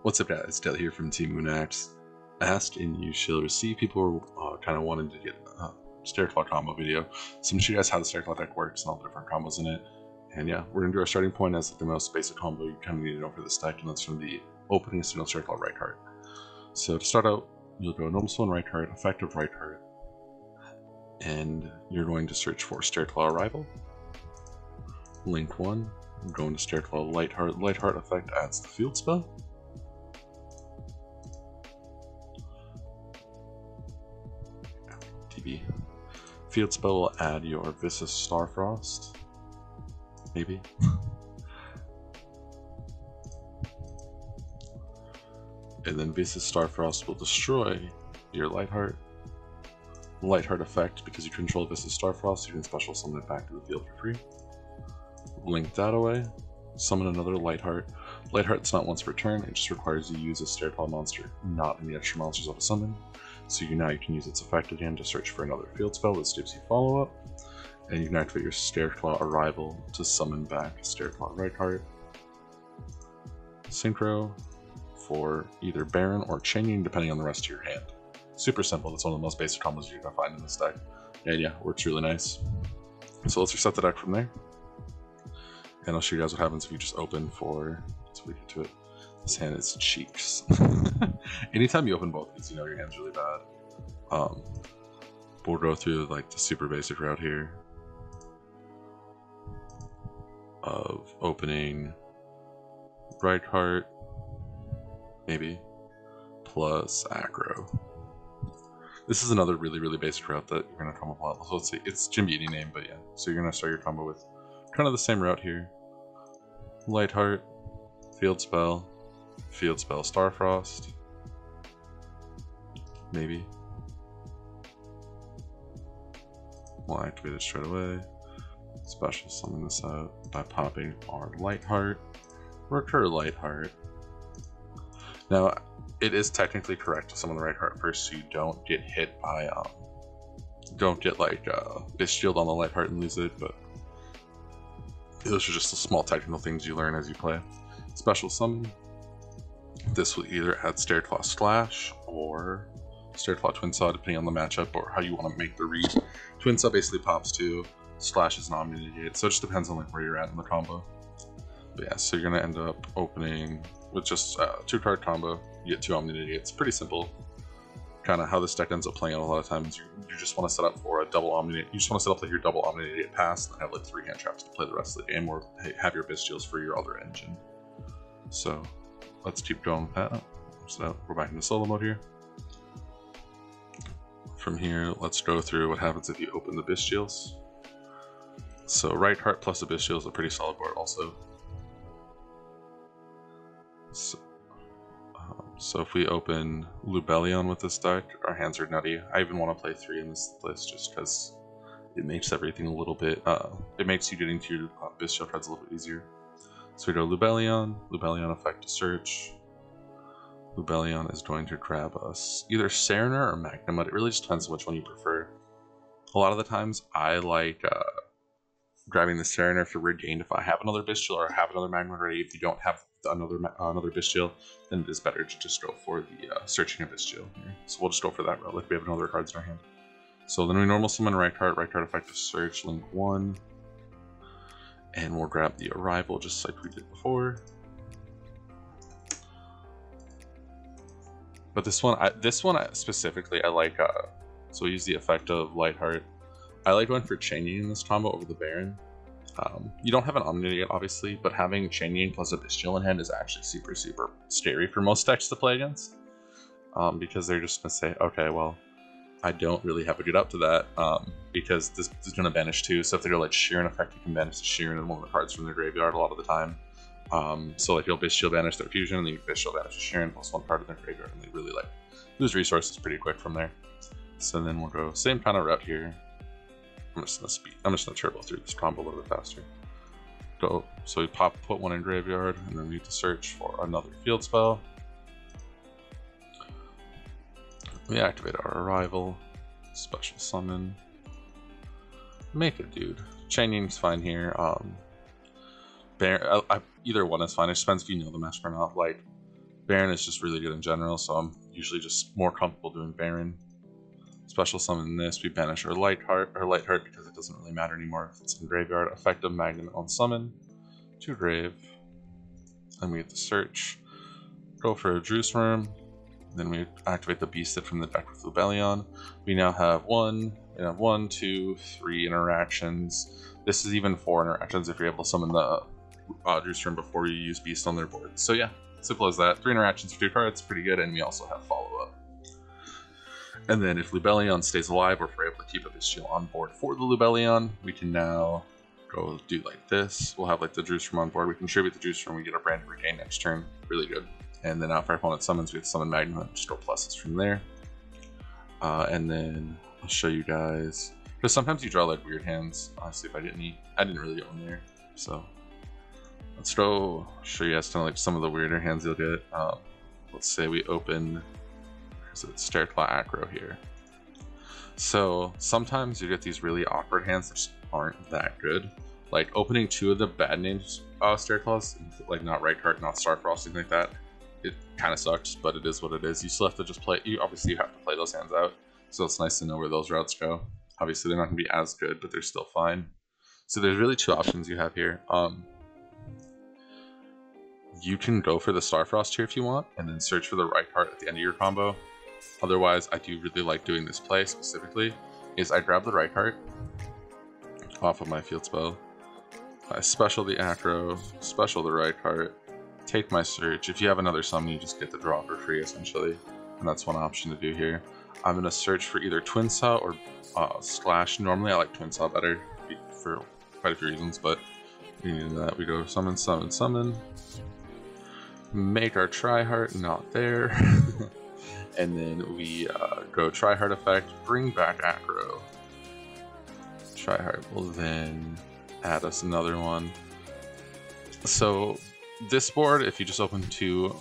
What's up, guys? Dell here from Team Moonax. Asked and you shall receive. People are kind of wanting to get a Stair Claw combo video. So I'm going to show you guys how the Stair Claw deck works and all the different combos in it. And yeah, we're going to do our starting point as the most basic combo you kind of need to know for this deck, and that's from the opening signal Stair Claw right card. So to start out, you'll go normal summon right card, effective right card, and you're going to search for Stair Claw Arrival. Link 1, I'm going to Stair Claw Light Heart. Light Heart effect adds the field spell. Field spell will add your Viscous Starfrost, maybe. And then Viscous Starfrost will destroy your Light Heart. Light Heart effect, because you control Viscous Starfrost, you can special summon it back to the field for free. Blink that away. Summon another Light Heart. Light Heart's not once per turn, it just requires you to use a Stair Claw monster, not any extra monsters of a summon. So now you can use its effect again to search for another field spell with Stipsy follow-up, and you can activate your Stair Claw Arrival to summon back Stair Claw Right Heart. Synchro for either Baron or Chaining, depending on the rest of your hand. Super simple, that's one of the most basic combos you're going to find in this deck. And yeah, works really nice. So let's reset the deck from there. And I'll show you guys what happens if you just open for, let's get to it. This hand is cheeks. Anytime you open both these, you know your hand's really bad. We'll go through like the super basic route here of opening right heart, maybe, plus aggro. This is another really basic route that you're gonna come up a lot. So let's see, it's Jim Beatty name, but yeah. So you're gonna start your combo with kind of the same route here. Light heart, field spell, Starfrost, maybe. We'll activate it straight away. Special summon this out by popping our Light Heart, recur Light Heart. Now, it is technically correct to summon the Right Heart first, so you don't get hit by, don't get like Bitch Shield on the Light Heart and lose it, but those are just the small technical things you learn as you play. Special summon. This will either add Stair Claw Slash or Stair Claw Twin Saw, depending on the matchup or how you want to make the read. Twin Saw basically pops to, Slash is non-negate, so it just depends on like where you're at in the combo. But yeah, so you're gonna end up opening with just 2-card combo. You get 2 Omni-Negate. It's pretty simple. Kind of how this deck ends up playing out a lot of times. You just want to set up for a double Omni-Negate. You just want to set up like your double Omni-Negate pass and have like 3 hand traps to play the rest of the game, or have your Bystials for your other engine. So let's keep going with that. So we're back into solo mode here. From here, let's go through what happens if you open the Bystials. So Right Heart plus a Bystial is a pretty solid board also. So if we open Lubellion with this deck, our hands are nutty. I even want to play 3 in this list just because it makes everything a little bit, it makes you getting to your Bystial cards a little bit easier. So we go Lubellion, Lubellion effect to search. Lubellion is going to grab us either Serener or Magnemite. It really just depends on which one you prefer. A lot of the times I like grabbing the Serener for Regained if I have another Bystial or have another Magnemite ready. If you don't have another Bystial, then it is better to just go for the searching a Bystial here. So we'll just go for that route, like we have another cards in our hand. So then we normal summon right card effect to search, link 1. And we'll grab the Arrival just like we did before. But this one specifically, I like, so we use the effect of Light Heart. I like going for Chaining in this combo over the Baron. You don't have an Omni yet, obviously, but having Chaining plus a Bystial in hand is actually super scary for most decks to play against. Because they're just going to say, okay, well, I don't really have a good up to that, because this is going to banish 2, so if they go like Sheeran effect, you can banish the Sheeran and one of the cards from their graveyard a lot of the time. So like you'll Bystial banish their fusion, and then you Bystial banish the Sheeran plus 1 card in their graveyard, and they really like lose resources pretty quick from there. So then we'll go same kind of route here. I'm just gonna turbo through this combo a little bit faster. So we put 1 in graveyard, and then we need to search for another field spell. We activate our Arrival, special summon, make a dude. Chaining's fine here. Either one is fine. It depends if you know the match or not. Like Baron is just really good in general, so I'm usually just more comfortable doing Baron. Special summon this, we banish our Light Heart because it doesn't really matter anymore if it's in graveyard. Effective Magnet on summon to grave. Then we get the search. Go for a Juice Worm. Then we activate the Beast from the deck with Lubellion. We now have 1, 2, 3 interactions. This is even 4 interactions if you're able to summon the Juice Worm before you use Beast on their board. So yeah, simple as that. 3 interactions for 2 cards, pretty good, and we also have follow-up. And then if Lubellion stays alive, or if we're able to keep a Bystial on board for the Lubellion, we can now go do like this. We'll have like the Juice Worm on board. We contribute the Juice Worm, we get a brand new regain next turn. Really good. And then after our opponent summons, we have to summon Magnum, just go pluses from there. And then I'll show you guys, because sometimes you draw like weird hands. Honestly, if I didn't really own there. So let's go show you guys kind of like some of the weirder hands you'll get. Let's say we open Stairclaw Acro here. So sometimes you get these really awkward hands that just aren't that good. Like opening 2 of the bad names Stairclaws, like not Right Heart, not Starfrost, things like that. It kind of sucks, but it is what it is. You still have to just play. You have to play those hands out. So it's nice to know where those routes go. Obviously, they're not going to be as good, but they're still fine. So there's really 2 options you have here. You can go for the Starfrost here if you want, and then search for the Right Heart at the end of your combo. Otherwise, I do really like doing this play specifically. Is I grab the Right Heart off of my field spell. I special the Acro, special the Right Heart. Take my search. If you have another summon, you just get the draw for free, essentially. And that's one option to do here. I'm going to search for either Twin Saw or Slash. Normally, I like Twin Saw better for quite a few reasons, but we need that. We go summon, summon, summon. Make our Tri-Heart not there. And then we go Tri-Heart effect, bring back Acro. Tri-Heart will then add us another one. So this board, if you just open 2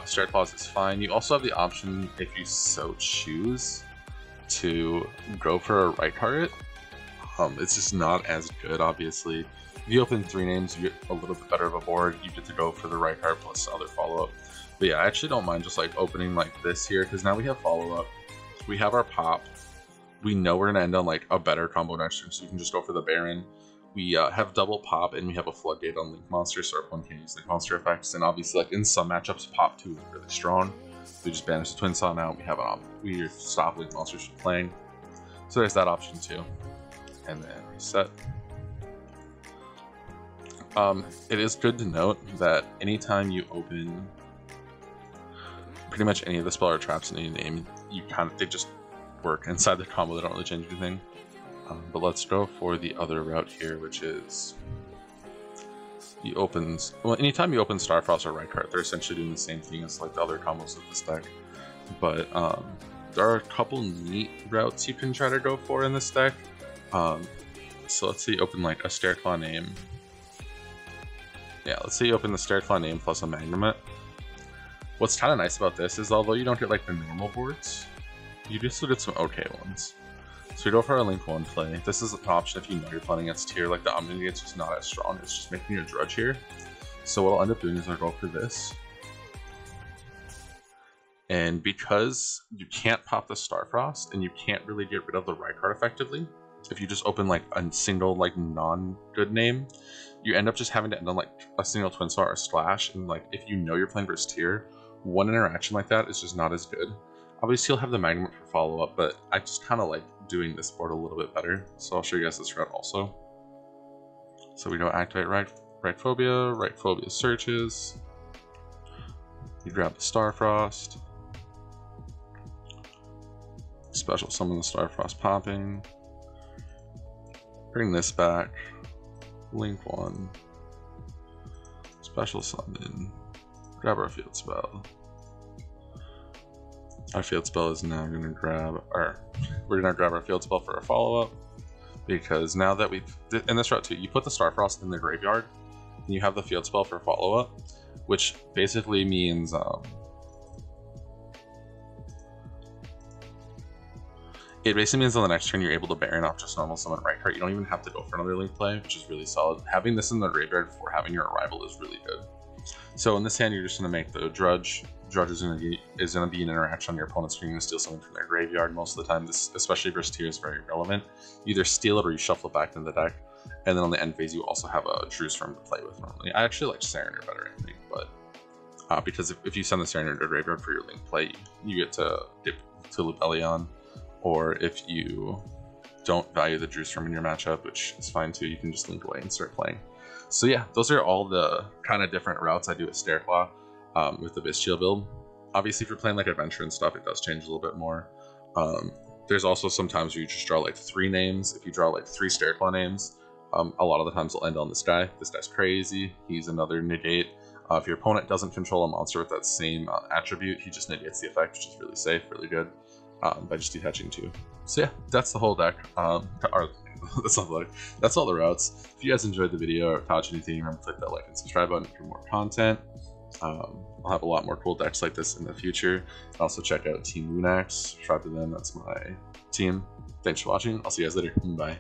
Stairclaws, is fine. You also have the option, if you so choose, to go for a Right Heart. It's just not as good, obviously. If you open 3 names, you get a little bit better of a board. You get to go for the Right Heart plus other follow-up. But yeah, I actually don't mind just like opening like this here, because now we have follow-up. We have our pop. We know we're going to end on like a better combo next turn, so you can just go for the Baron. We have double pop, and we have a floodgate on Link Monster, so our opponent can use Link Monster effects. And obviously, like in some matchups, pop 2 is really strong. We just banish the Twin Saw now. We have we stop Link Monsters from playing. So there's that option too. And then reset. It is good to note that anytime you open pretty much any of the spell or traps in any name, they just work inside the combo. They don't really change anything. But let's go for the other route here, which is anytime you open Starfrost or Right Heart, they're essentially doing the same thing as like the other combos of this deck. But there are a couple neat routes you can try to go for in this deck. So let's say you open like a Stairclaw name. Yeah, let's say you open the Stairclaw name plus a Magnemite. What's kind of nice about this is, although you don't get like the normal boards, you do still get some okay ones. So we go for our Link 1 play. This is an option if you know you're playing against tier. Like the Omnigate's just not as strong. It's just making your Drudge here. So what I'll end up doing is I'll go for this. And because you can't pop the Starfrost and you can't really get rid of the Right Heart effectively, if you just open like a single like non-good name, you end up just having to end on like a single Twin Saw or Slash. And like if you know you're playing versus tier, one interaction like that is just not as good. Obviously you'll have the Magnemite for follow-up, but I just kind of like doing this board a little bit better. So I'll show you guys this route also. So we go activate Right Phobia searches. You grab the Starfrost. Special summon the Starfrost popping. Bring this back. Link 1. Special summon. Grab our field spell. Our field spell is now going to grab we're going to grab our field spell for a follow-up, because now that in this route too, you put the Starfrost in the graveyard and you have the field spell for follow-up, which basically means it basically means on the next turn you're able to Baron off just normal summon Right Heart. You don't even have to go for another Link play, which is really solid. Having this in the graveyard before having your arrival is really good. So in this hand, you're just going to make the Drudge Drudge is going to be an interaction on your opponent's screen to steal something from their graveyard most of the time. This, especially versus tier, is very relevant. You either steal it or you shuffle it back into the deck. And then on the end phase, you also have a Drew's Firm to play with normally. I actually like Serener better, I think, but because if you send the Serener to graveyard for your link play, you get to dip to Lubellion, or if you don't value the Drew's Firm in your matchup, which is fine too, you can just link away and start playing. So yeah, those are all the kind of different routes I do with Stairclaw with the Bystial build. Obviously, if you're playing like Adventure and stuff, it does change a little bit more. There's also some times where you just draw like 3 names. If you draw like 3 Stairclaw names, a lot of the times it'll end on this guy. This guy's crazy. He's another negate. If your opponent doesn't control a monster with that same attribute, he just negates the effect, which is really safe, really good, by just detaching 2. So yeah, that's the whole deck. That's all the routes. If you guys enjoyed the video or taught you anything, remember to click that like and subscribe button for more content. I'll have a lot more cool decks like this in the future. Also check out Team Lunax. Subscribe to them. That's my team. Thanks for watching. I'll see you guys later. Bye.